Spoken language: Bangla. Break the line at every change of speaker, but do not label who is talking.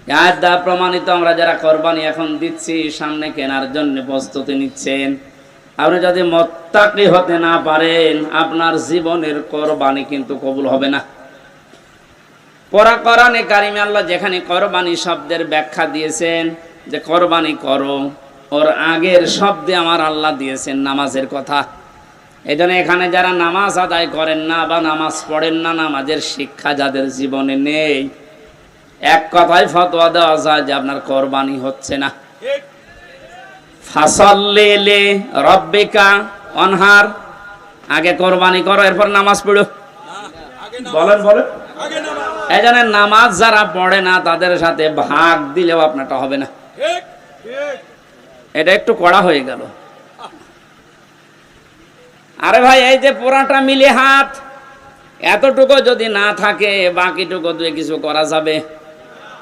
আয়াত দ্বারা প্রমাণিত আমরা যারা কোরবানি এখন দিচ্ছি, সামনে কেনার জন্য প্রস্তুতি নিচ্ছেন, আপনি যদি মুত্তাকি হতে না পারেন, আপনার জীবনের কোরবানি কিন্তু কবুল হবে না। কোরআনে কারিমে আল্লাহ যেখানে কোরবানি শব্দের ব্যাখ্যা দিয়েছেন যে কোরবানি করো, ওর আগের শব্দে আমার আল্লাহ দিয়েছেন নামাজের কথা। এজন্য এখানে যারা নামাজ আদায় করেন না বা নামাজ পড়েন না, নামাজের শিক্ষা যাদের জীবনে নেই, এক কথায় ফতোয়া দেওয়া যায় যে আপনার কোরবানি হচ্ছে না। ফাসাল্লি লি রাব্বিকা ওয়ানহার, আগে কোরবানি করো এরপর নামাজ পড়ো। বলেন বলেন। এজন্য নামাজ যারা পড়ে না তাদের সাথে ভাগ দিলেও আপনারটা হবে না। এটা একটু কড়া হয়ে গেল। আরে ভাই, এই যে পুরাটা মিলে হাত, এতটুকু যদি না থাকে বাকিটুকু দিয়ে কিছু করা যাবে?